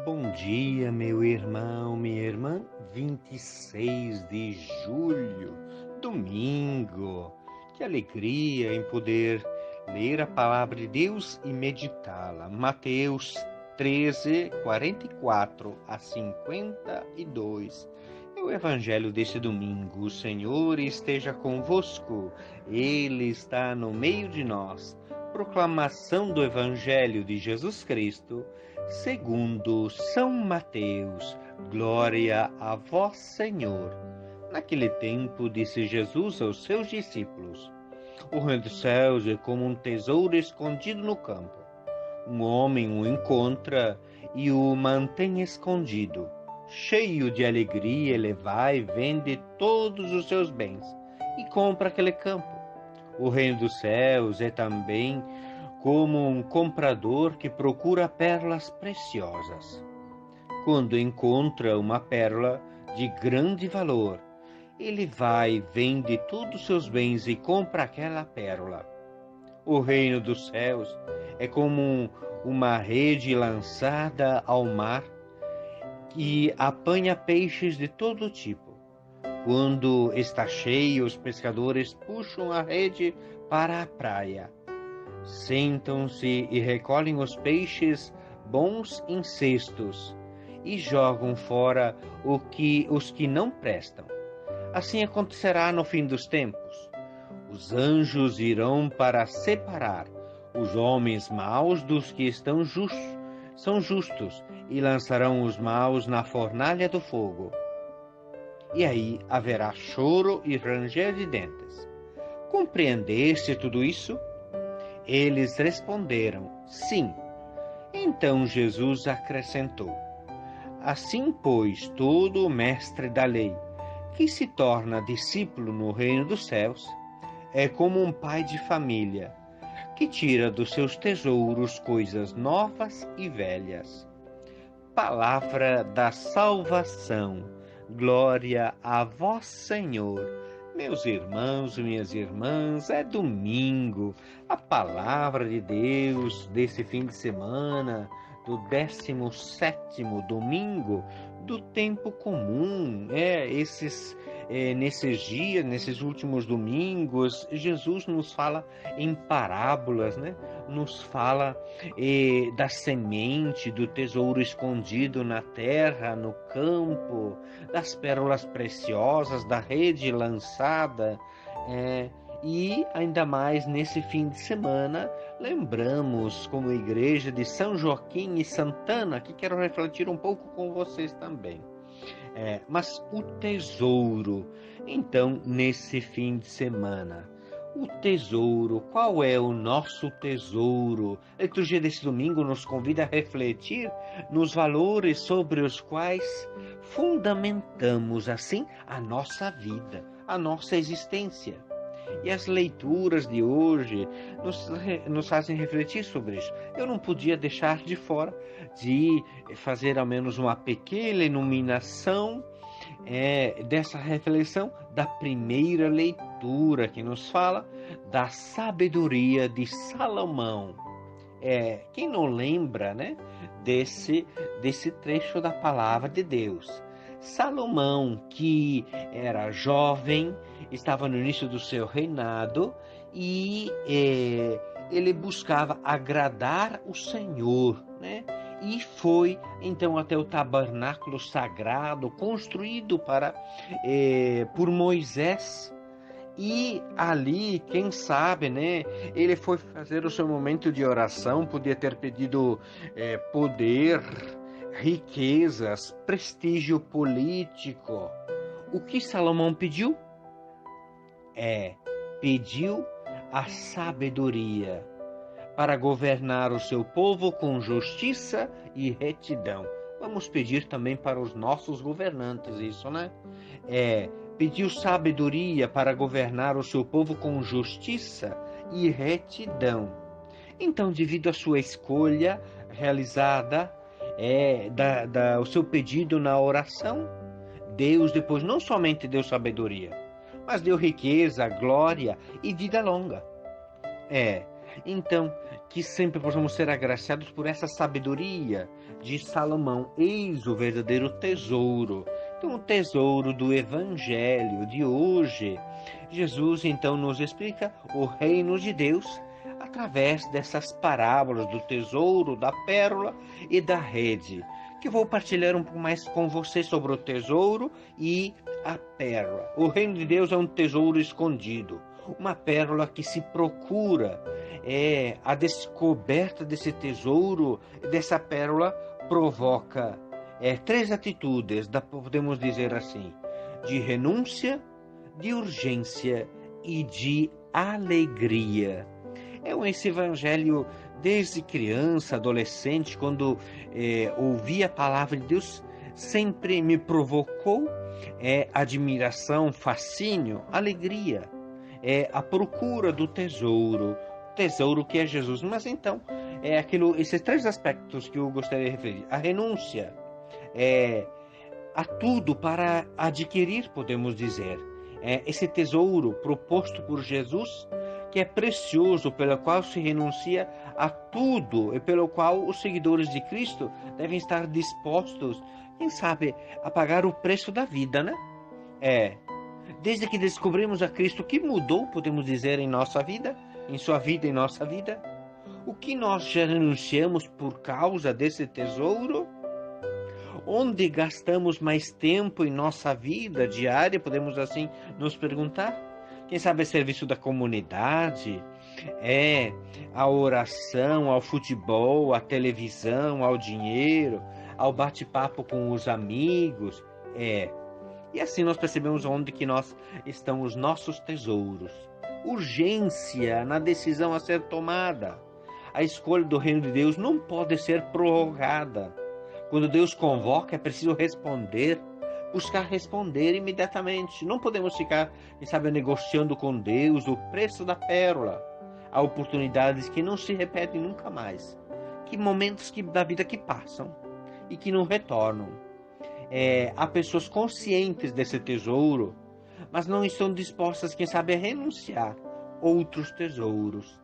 Bom dia, meu irmão, minha irmã. 26 de julho, domingo. Que alegria em poder ler a palavra de Deus e meditá-la. Mateus 13, 44 a 52. É o evangelho deste domingo. O Senhor esteja convosco. Ele está no meio de nós. Proclamação do evangelho de Jesus Cristo segundo São Mateus. Glória a vós, Senhor. Naquele tempo disse Jesus aos seus discípulos: O reino dos céus é como um tesouro escondido no campo. Um homem o encontra e o mantém escondido. Cheio de alegria, ele vai, vende todos os seus bens e compra aquele campo. O reino dos céus é também como um comprador que procura pérolas preciosas. Quando encontra uma pérola de grande valor, ele vai, vende todos os seus bens e compra aquela pérola. O reino dos céus é como uma rede lançada ao mar que apanha peixes de todo tipo. Quando está cheio, os pescadores puxam a rede para a praia. Sentam-se e recolhem os peixes bons em cestos e jogam fora os que não prestam. Assim acontecerá no fim dos tempos. Os anjos irão para separar os homens maus dos que são justos e lançarão os maus na fornalha do fogo. E aí haverá choro e ranger de dentes. Compreendeste tudo isso? Eles responderam: sim. Então Jesus acrescentou: assim, pois, todo mestre da lei, que se torna discípulo no reino dos céus, é como um pai de família, que tira dos seus tesouros coisas novas e velhas. Palavra da salvação. Glória a vós, Senhor. Meus irmãos e minhas irmãs, é domingo, a palavra de Deus desse fim de semana, do 17º domingo do tempo comum. Nesses dias, nesses últimos domingos, Jesus nos fala em parábolas, né? Nos fala da semente, do tesouro escondido na terra, no campo, das pérolas preciosas, da rede lançada. E ainda mais nesse fim de semana, lembramos como igreja de São Joaquim e Santana, que quero refletir um pouco com vocês também. Mas o tesouro, então, nesse fim de semana, o tesouro, qual é o nosso tesouro? A liturgia desse domingo nos convida a refletir nos valores sobre os quais fundamentamos, assim, a nossa vida, a nossa existência. E as leituras de hoje nos fazem refletir sobre isso. Eu não podia deixar de fora de fazer ao menos uma pequena iluminação dessa reflexão da primeira leitura, que nos fala da sabedoria de Salomão. Quem não lembra, né, desse trecho da palavra de Deus? Salomão, que era jovem, estava no início do seu reinado e ele buscava agradar o Senhor, né? E foi então até o tabernáculo sagrado construído por Moisés. E ali, quem sabe, né? Ele foi fazer o seu momento de oração, podia ter pedido poder, riquezas, prestígio político. O que Salomão pediu? Pediu a sabedoria para governar o seu povo com justiça e retidão. Vamos pedir também para os nossos governantes isso, né? Pediu sabedoria para governar o seu povo com justiça e retidão. Então, devido à sua escolha realizada, o seu pedido na oração, Deus depois não somente deu sabedoria, mas deu riqueza, glória e vida longa. Então, que sempre possamos ser agraciados por essa sabedoria de Salomão. Eis o verdadeiro tesouro. Então, o tesouro do Evangelho de hoje, Jesus então nos explica o reino de Deus através dessas parábolas do tesouro, da pérola e da rede, que vou partilhar um pouco mais com você sobre o tesouro e a pérola. O reino de Deus é um tesouro escondido, uma pérola que se procura. A descoberta desse tesouro, dessa pérola, provoca 3 atitudes, podemos dizer assim, de renúncia, de urgência e de alegria. Esse evangelho, desde criança, adolescente, quando ouvi a palavra de Deus, sempre me provocou admiração, fascínio, alegria, a procura do tesouro que é Jesus. Mas então, esses 3 aspectos que eu gostaria de referir. A renúncia, a tudo para adquirir, podemos dizer, esse tesouro proposto por Jesus, que é precioso, pelo qual se renuncia a tudo e pelo qual os seguidores de Cristo devem estar dispostos, quem sabe, a pagar o preço da vida, né? Desde que descobrimos a Cristo, o que mudou, podemos dizer, em nossa vida, em sua vida, em nossa vida? O que nós já renunciamos por causa desse tesouro? Onde gastamos mais tempo em nossa vida diária, podemos assim nos perguntar? Quem sabe é serviço da comunidade, a oração, ao futebol, à televisão, ao dinheiro, ao bate-papo com os amigos, E assim nós percebemos onde que estão os nossos tesouros. Urgência na decisão a ser tomada. A escolha do reino de Deus não pode ser prorrogada. Quando Deus convoca, é preciso responder, buscar responder imediatamente. Não podemos ficar, quem sabe, negociando com Deus o preço da pérola. Há oportunidades que não se repetem nunca mais. Que momentos da vida que passam e que não retornam. Há pessoas conscientes desse tesouro, mas não estão dispostas, quem sabe, a renunciar outros tesouros.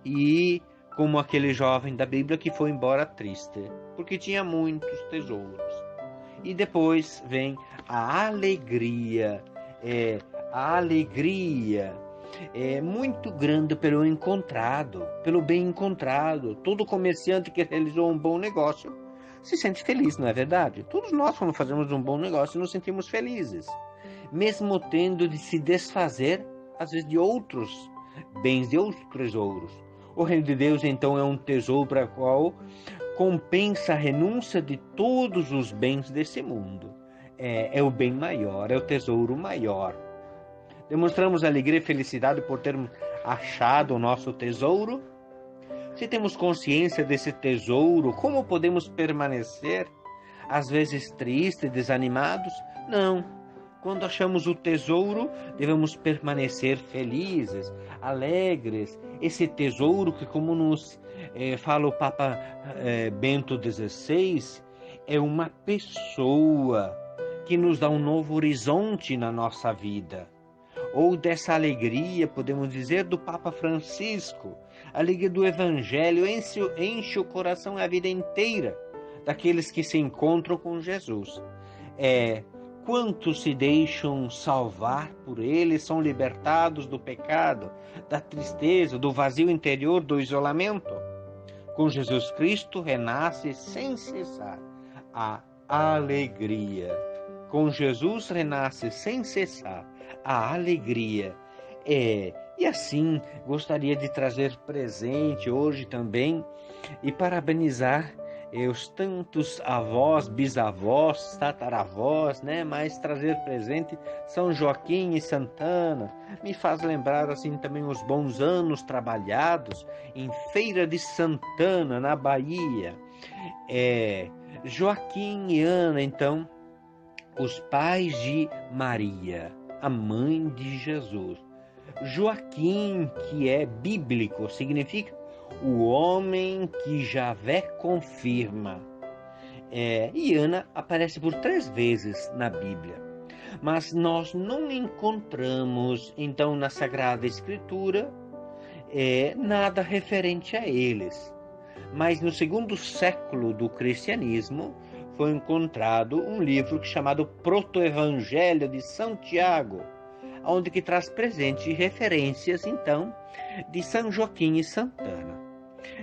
E como aquele jovem da Bíblia que foi embora triste, porque tinha muitos tesouros. E depois vem a alegria, muito grande pelo bem encontrado. Todo comerciante que realizou um bom negócio se sente feliz, não é verdade? Todos nós, quando fazemos um bom negócio, nos sentimos felizes, mesmo tendo de se desfazer, às vezes, de outros bens, de outros tesouros. O reino de Deus, então, é um tesouro para o qual compensa a renúncia de todos os bens desse mundo. É o bem maior, é o tesouro maior. Demonstramos alegria e felicidade por termos achado o nosso tesouro. Se temos consciência desse tesouro, como podemos permanecer, às vezes tristes, desanimados? Não. Quando achamos o tesouro, devemos permanecer felizes, alegres. Esse tesouro que, como nos fala o Papa Bento XVI, é uma pessoa que nos dá um novo horizonte na nossa vida. Ou dessa alegria, podemos dizer, do Papa Francisco. A alegria do Evangelho enche o coração a vida inteira daqueles que se encontram com Jesus. Quantos se deixam salvar por Ele, são libertados do pecado, da tristeza, do vazio interior, do isolamento? Com Jesus Cristo renasce sem cessar a alegria. Com Jesus renasce sem cessar a alegria. E assim, gostaria de trazer presente hoje também e parabenizar os tantos avós, bisavós, tataravós, né? Mas trazer presente São Joaquim e Santana me faz lembrar assim também os bons anos trabalhados em Feira de Santana, na Bahia. Joaquim e Ana, então, os pais de Maria, a mãe de Jesus. Joaquim, que é bíblico, significa o homem que Javé confirma. E Ana aparece por 3 vezes na Bíblia. Mas nós não encontramos, então, na Sagrada Escritura, nada referente a eles. Mas no segundo século do cristianismo foi encontrado um livro chamado Proto-Evangelho de Santiago, onde que traz presente referências, então, de São Joaquim e Santana.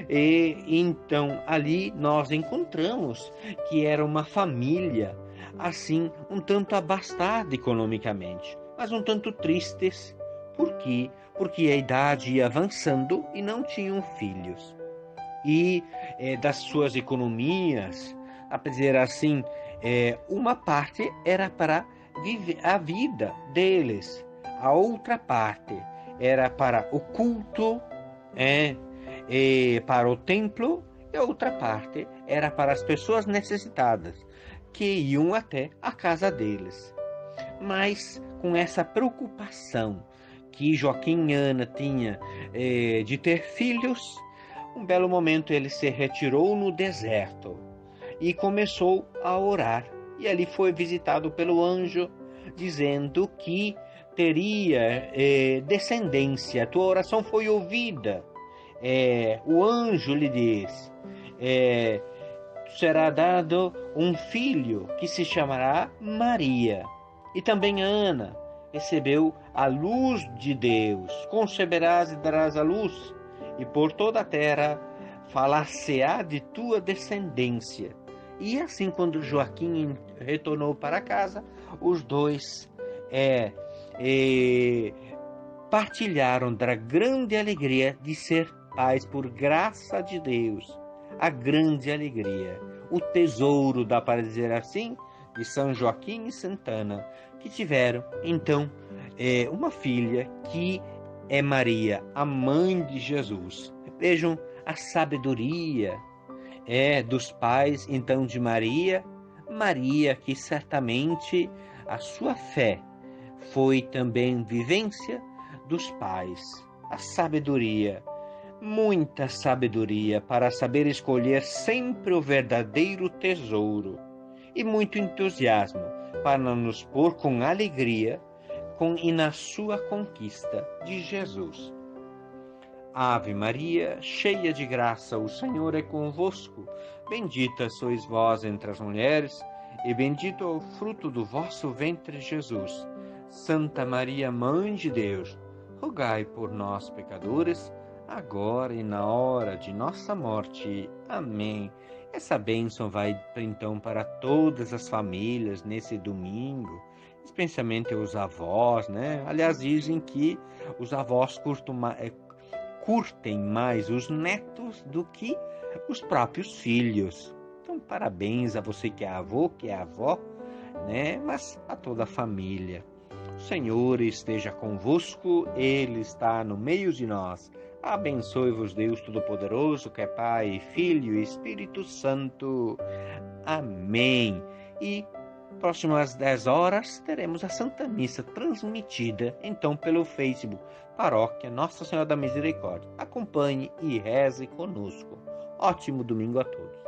E então ali nós encontramos que era uma família assim um tanto abastada economicamente, mas um tanto tristes. Por quê? Porque a idade ia avançando e não tinham filhos. E das suas economias, a dizer assim, uma parte era para viver a vida deles, a outra parte era para o culto, para o templo, e a outra parte era para as pessoas necessitadas, que iam até a casa deles. Mas com essa preocupação que Joaquim e Ana tinha de ter filhos, um belo momento ele se retirou no deserto e começou a orar. E ali foi visitado pelo anjo, dizendo que teria descendência. Tua oração foi ouvida. O anjo lhe diz, será dado um filho que se chamará Maria. E também Ana recebeu a luz de Deus. Conceberás e darás a luz, e por toda a terra falar-se-á de tua descendência. E assim, quando Joaquim retornou para casa, os dois partilharam da grande alegria de ser pais por graça de Deus. A grande alegria, o tesouro, dá para dizer assim, de São Joaquim e Santana, que tiveram então uma filha que é Maria, a mãe de Jesus. Vejam a sabedoria dos pais então de Maria, que certamente a sua fé foi também vivência dos pais. A sabedoria, muita sabedoria para saber escolher sempre o verdadeiro tesouro, e muito entusiasmo para nos pôr com alegria e na sua conquista de Jesus. Ave Maria, cheia de graça, o Senhor é convosco. Bendita sois vós entre as mulheres, e bendito é o fruto do vosso ventre, Jesus. Santa Maria, Mãe de Deus, rogai por nós, pecadores, agora e na hora de nossa morte. Amém. Essa bênção vai, então, para todas as famílias nesse domingo, especialmente os avós, né? Aliás, dizem que os avós curtem mais os netos do que os próprios filhos. Então, parabéns a você que é avô, que é avó, né? Mas a toda a família. O Senhor esteja convosco, Ele está no meio de nós. Abençoe-vos Deus Todo-Poderoso, que é Pai, Filho e Espírito Santo. Amém. E próximo às 10 horas teremos a Santa Missa transmitida então pelo Facebook Paróquia Nossa Senhora da Misericórdia. Acompanhe e reze conosco. Ótimo domingo a todos.